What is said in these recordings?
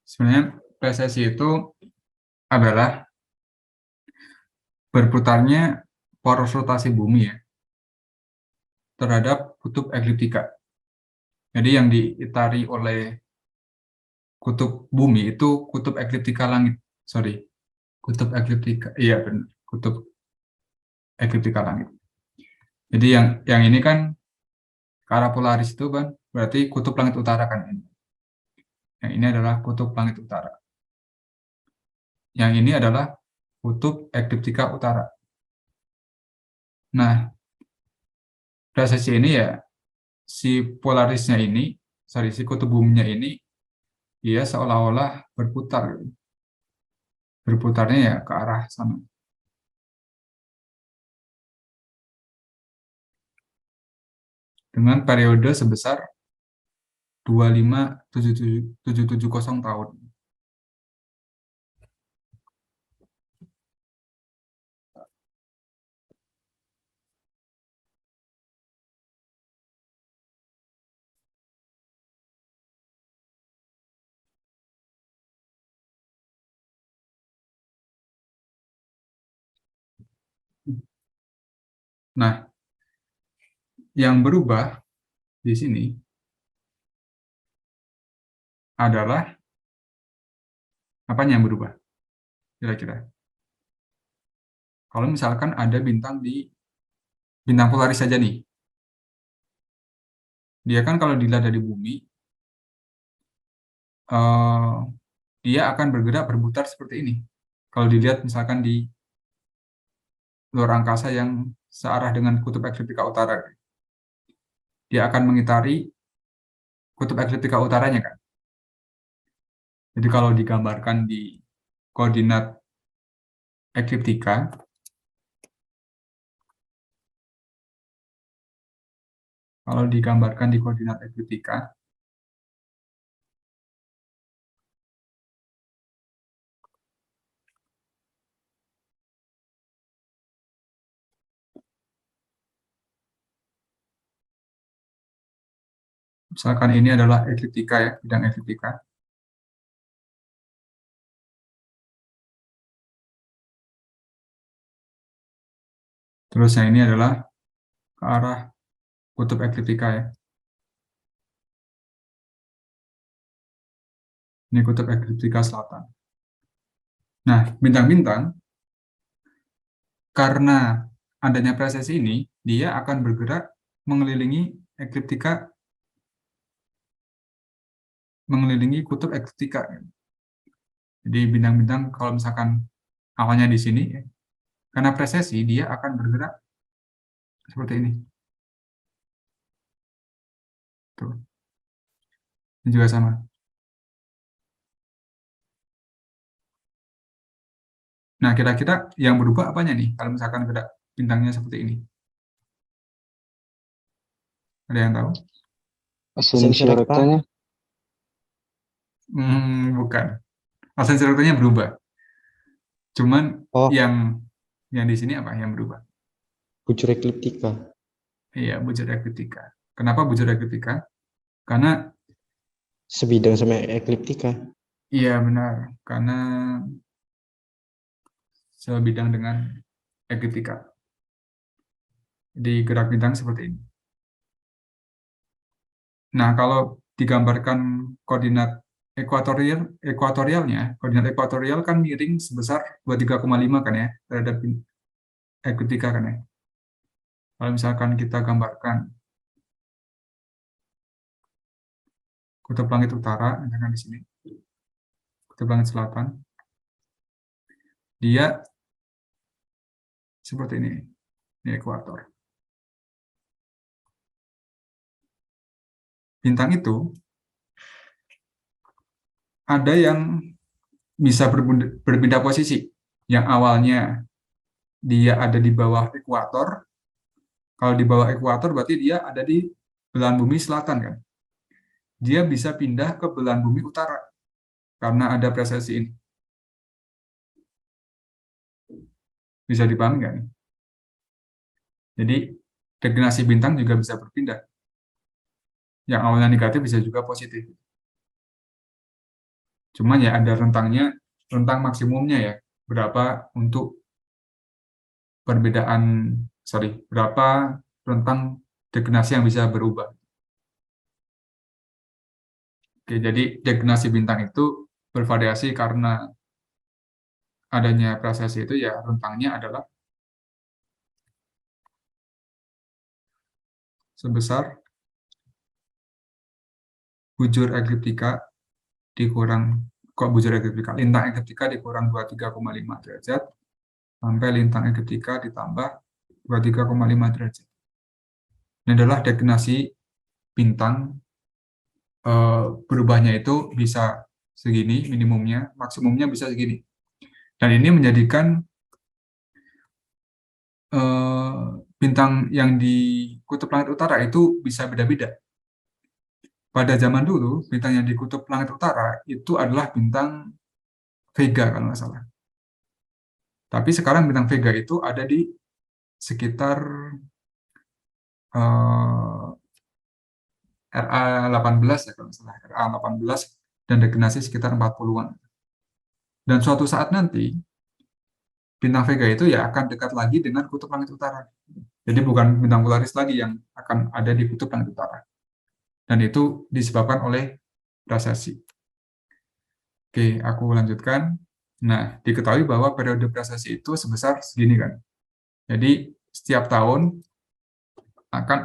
Sebenarnya precesi itu adalah berputarnya poros rotasi bumi ya terhadap kutub ekliptika. Jadi yang diitari oleh kutub bumi itu kutub ekliptika langit. Sorry, kutub ekliptika. Iya benar, kutub ekliptika langit. Jadi yang ini kan ke arah polaris itu kan berarti kutub langit utara kan ini. Yang ini adalah kutub langit utara. Yang ini adalah kutub ekliptika utara. Nah, precesi ini ya si polarisnya ini, sorry, si kutub buminya ini dia seolah-olah berputar, berputarnya ya ke arah sana. Dengan periode sebesar 25770 tahun. Nah, yang berubah di sini adalah apanya yang berubah kira-kira? Kalau misalkan ada bintang polaris saja nih, dia kan kalau dilihat dari bumi, eh, dia akan bergerak berputar seperti ini. Kalau dilihat misalkan di luar angkasa yang searah dengan kutub ekliptika utara, dia akan mengitari kutub ekliptika utaranya kan. Jadi kalau digambarkan di koordinat ekliptika, kalau digambarkan di koordinat ekliptika, misalkan ini adalah ekliptika ya, bidang ekliptika. Terus yang ini adalah ke arah kutub ekliptika ya. Ini kutub ekliptika selatan. Nah, bintang-bintang karena adanya precesi ini, dia akan bergerak mengelilingi ekliptika, mengelilingi kutub ekliptika. Jadi bintang-bintang kalau misalkan awalnya di sini, karena precesi dia akan bergerak seperti ini. Tuh. Ini juga sama. Nah, kira-kira yang berubah apanya nih kalau misalkan gerak bintangnya seperti ini? Ada yang tahu? Ascensi rektanya. Bukan. Ascensi rektanya berubah. Cuman Oh, yang di sini apa yang berubah? bujur ekliptika. Iya, bujur ekliptika. Kenapa bujur ekliptika? Karena Sebidang sama ekliptika. iya benar, karena sebidang dengan ekliptika. Jadi gerak bintang seperti ini. Nah, kalau digambarkan koordinat ekuatorialnya, koordinat ekuatorial kan miring sebesar 23,5 kan ya terhadap ekliptika kan ya. Kalau misalkan kita gambarkan kutub langit utara, misalkan di sini, kutub langit selatan, dia seperti ini ekuator. Bintang itu ada yang bisa berpindah posisi. Yang awalnya dia ada di bawah ekuator, kalau di bawah ekuator berarti dia ada di belahan bumi selatan kan. Dia bisa pindah ke belahan bumi utara karena ada precesi ini. Bisa dipahami nggak nih? Jadi deklinasi bintang juga bisa berpindah. Yang awalnya negatif bisa juga positif. Cuma ya ada rentangnya, rentang maksimumnya ya, berapa untuk berapa rentang degenasi yang bisa berubah. Oke, jadi degenasi bintang itu bervariasi karena adanya prosesi itu ya rentangnya adalah sebesar bujur ekliptika dikurang bujur ekliptika, lintang ekliptika dikurang 23,5 derajat sampai lintang ekliptika ditambah 23,5 derajat. Ini adalah degenasi bintang, berubahnya itu bisa segini minimumnya, maksimumnya bisa segini. Dan ini menjadikan bintang yang di kutub langit utara itu bisa beda-beda. Pada zaman dulu, bintang yang di kutub langit utara itu adalah bintang Vega kalau nggak salah. Tapi sekarang bintang Vega itu ada di sekitar RA18 ya kalau nggak salah, RA18 dan degenasi sekitar 40-an. Dan suatu saat nanti bintang Vega itu ya akan dekat lagi dengan kutub langit utara. Jadi bukan bintang Polaris lagi yang akan ada di kutub langit utara. Dan itu disebabkan oleh precessi. Oke, aku lanjutkan. Nah, diketahui bahwa periode precessi itu sebesar segini kan. Jadi setiap tahun akan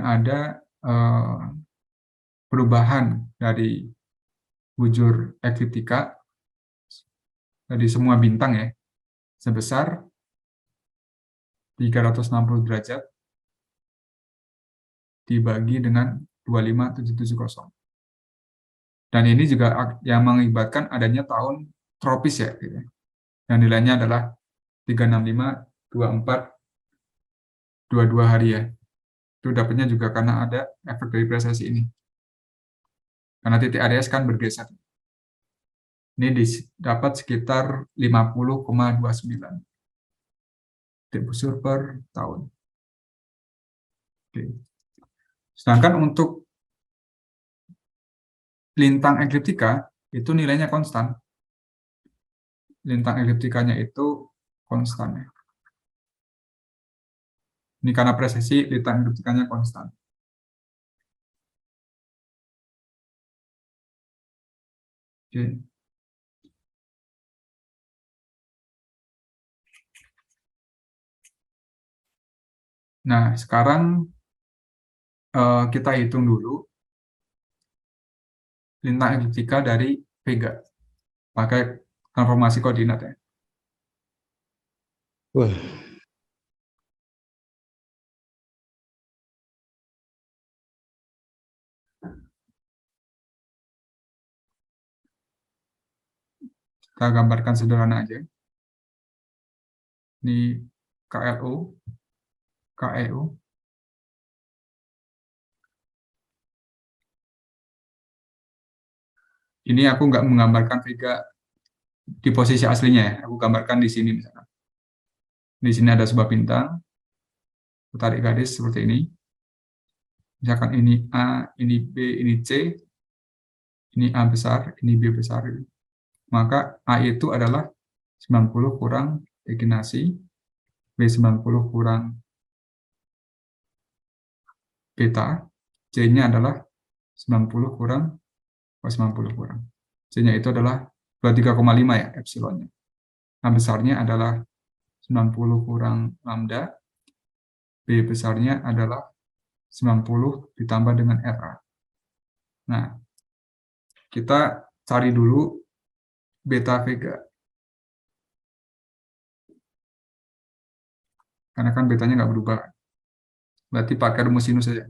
ada perubahan dari bujur ekliptika dari semua bintang ya sebesar 360 derajat dibagi dengan 25770. Dan ini juga yang mengibatkan adanya tahun tropis ya, gitu. Yang nilainya adalah 365, 24, 22 hari ya. Itu dapatnya juga karena ada efek dari precessi ini. Karena titik Aries kan bergeser. Ini dapat sekitar 50,29 titik busur per tahun. Oke. Sedangkan untuk lintang ekliptika itu nilainya konstan. Lintang ekliptikanya itu konstan ya. Ini karena presesi lintang ekliptikanya konstan. Oke. Nah, sekarang kita hitung dulu lintang ekliptika dari Vega pakai transformasi koordinat ya. Wah, Kita gambarkan sederhana aja. Ini KLU, KEU. Ini aku nggak menggambarkan Vega di posisi aslinya ya. Aku gambarkan di sini misalkan. Di sini ada sebuah bintang, aku tarik garis seperti ini. Misalkan ini A, ini B, ini C, ini A besar, ini B besar. Maka A itu adalah 90 kurang degenasi, B 90 kurang beta, C-nya adalah 90 kurang, 90 kurang. C-nya itu adalah 23,5 ya, epsilonnya. A besarnya adalah 90 kurang lambda, B besarnya adalah 90 ditambah dengan RA. Nah, kita cari dulu beta Vega. Karena kan betanya nggak berubah. Berarti pakai rumus sinus saja.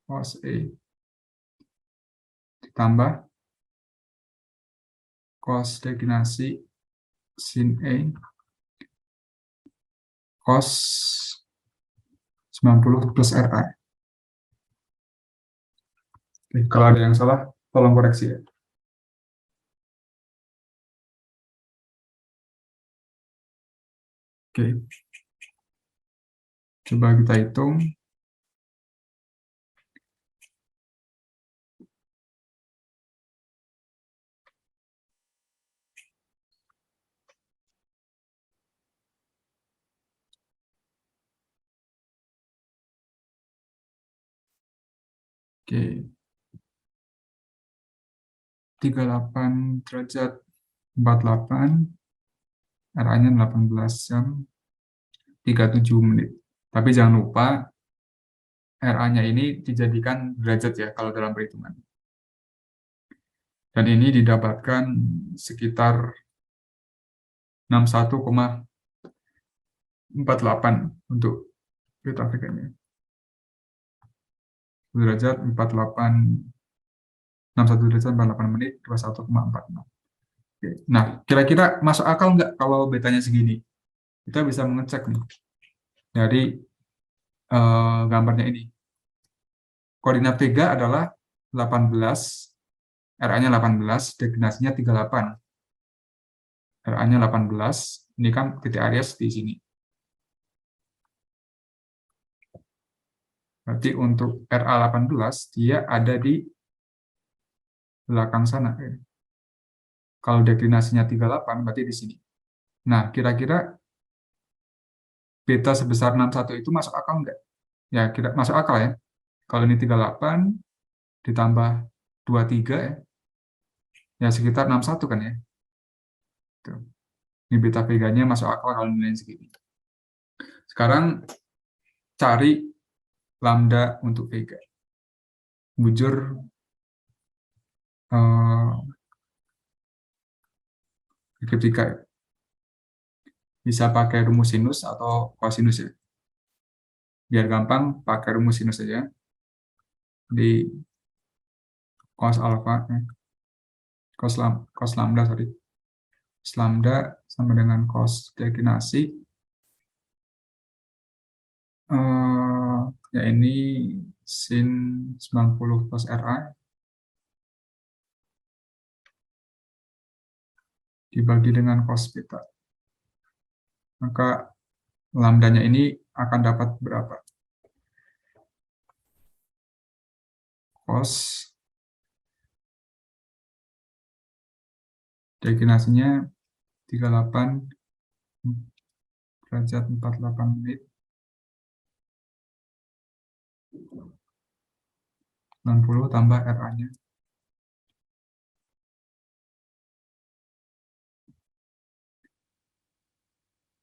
Cos E ditambah cos degenasi sin E cos 90 plus RA. Oke, kalau ada yang salah, tolong koreksi ya. Oke. Coba kita hitung. Oke. 38 derajat 48, RA-nya 18 jam 37 menit. Tapi jangan lupa RA-nya ini dijadikan derajat ya kalau dalam perhitungan. Dan ini didapatkan sekitar 61,48 untuk beta veganya. Derajat 48, 61 derajat 48 menit 21,46. Oke. Nah, kira-kira masuk akal nggak kalau betanya segini? Kita bisa mengecek nih dari gambarnya ini. Koordinat vega adalah 18, RA-nya 18, deklinasinya 38. RA-nya 18, ini kan titik Aries di sini. Berarti untuk RA 18, dia ada di belakang sana. Kalau deklinasinya 38, berarti di sini. Nah, kira-kira beta sebesar 61 itu masuk akal nggak? Ya, kira masuk akal ya. Kalau ini 38, ditambah 23 ya, ya sekitar 61 kan ya. Tuh. Ini beta veganya masuk akal kalau nilainya segini. Sekarang cari lambda untuk vega. Bujur ekliptika ya. Bisa pakai rumus sinus atau kosinus ya. Biar gampang, pakai rumus sinus saja. Di cos alpha, cos lambda, sorry. Cos lambda sama dengan cos deklinasi. Ya ini sin 90 plus RA dibagi dengan cos beta. Maka lambdanya ini akan dapat berapa? Cos deklinasinya 38 derajat 48 menit 60 tambah RA-nya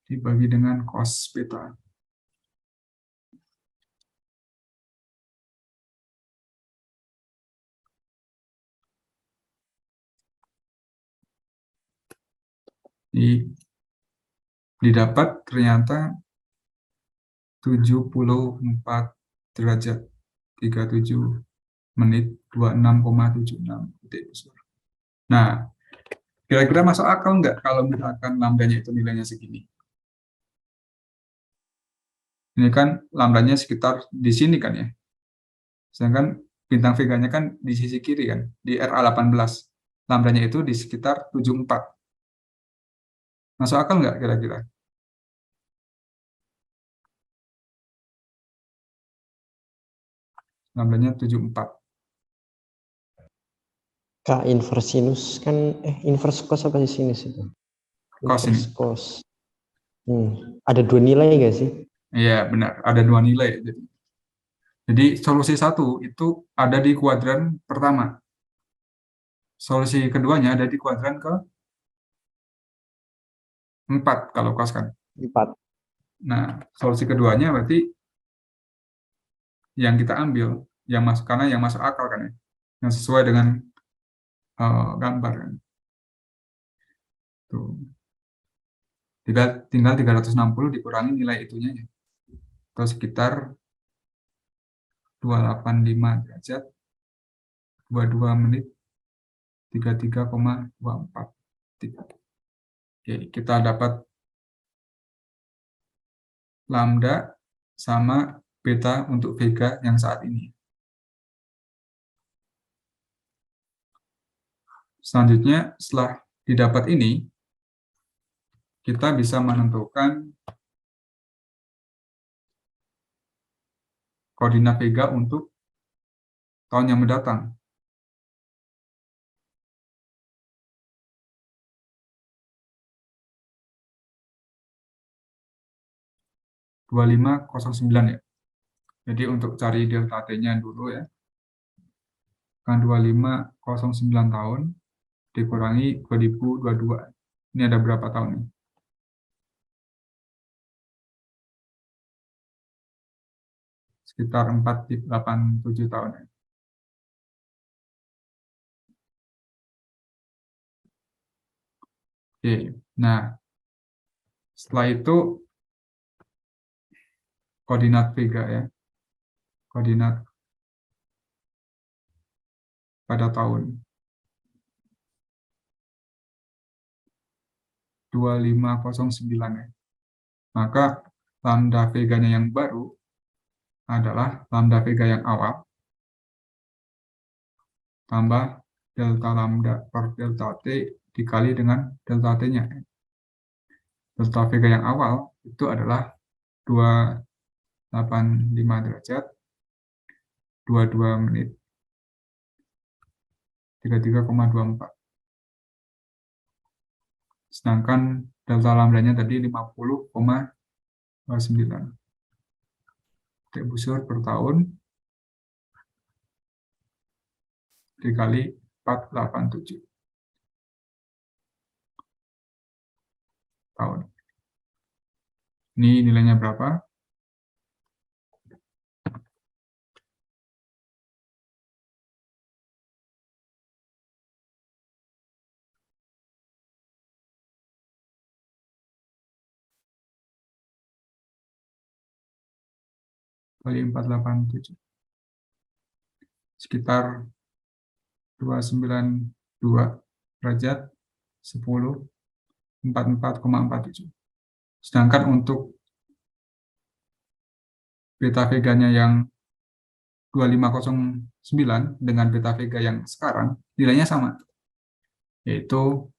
dibagi dengan cos beta. Didapat ternyata 74 derajat 37 menit 26,76 detik besar. Nah, kira-kira masuk akal nggak kalau misalkan lambdanya itu nilainya segini? Ini kan lambdanya sekitar di sini kan ya. Sedangkan bintang veganya kan di sisi kiri kan, di RA 18. Lambdanya itu di sekitar 74. Masuk akal nggak kira-kira? Lambdanya 74. Kak, inverse sinus kan, inverse cos apa sih sinus itu? Cos ini. Inverse cos. Ada dua nilai nggak sih? Iya, benar. Ada dua nilai. Jadi solusi satu itu ada di kuadran pertama. Solusi keduanya ada di kuadran ke 4 kalau cos kan. 4. Nah, solusi keduanya berarti yang kita ambil, yang masuk karena yang masuk akal kan ya. Yang sesuai dengan gambar kan. Tuh. Tinggal 360 dikurangi nilai itunya ya. Atau sekitar 285 derajat 22 menit 33,24. Oke, kita dapat lambda sama beta untuk vega yang saat ini. Selanjutnya, setelah didapat ini, kita bisa menentukan koordinat vega untuk tahun yang mendatang. Dua lima 2509 ya. Jadi untuk cari delta T-nya dulu ya. Kan 2509 tahun dikurangi 2022. Ini ada berapa tahun nih? Sekitar 487 tahun ya. Oke, nah setelah itu koordinat vega ya. Koordinat pada tahun 2509 ya. Maka lambda veganya yang baru adalah lambda vega yang awal tambah delta lambda per delta T dikali dengan delta T-nya. Delta vega yang awal itu adalah 285 derajat, 22 menit, 33,24. Sedangkan delta lambdanya tadi 50,9. Titik busur per tahun dikali 487 tahun. Ini nilainya berapa? Kali 487. Sekitar 292 derajat 10 44,47. Sedangkan untuk beta veganya yang 2509 dengan beta vega yang sekarang nilainya sama, yaitu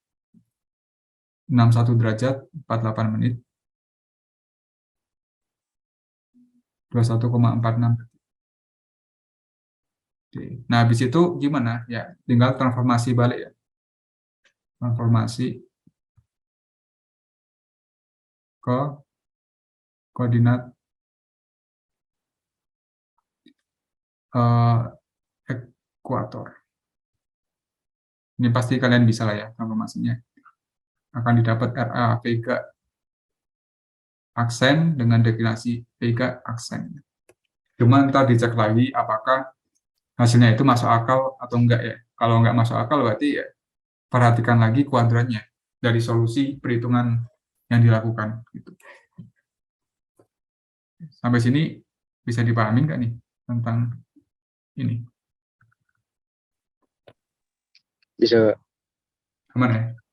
61 derajat 48 menit 21,46 detik. Oke. Nah, habis itu gimana? Ya, tinggal transformasi balik ya. Transformasi ke koordinat ekuator. Ini pasti kalian bisa lah ya transformasinya. Akan didapat RA vega aksen dengan deklinasi vega aksen. Cuma ntar dicek lagi apakah hasilnya itu masuk akal atau enggak ya. Kalau enggak masuk akal berarti ya perhatikan lagi kuadrannya dari solusi perhitungan yang dilakukan. Gitu. Sampai sini bisa dipahami nggak nih tentang ini? Bisa. Aman ya?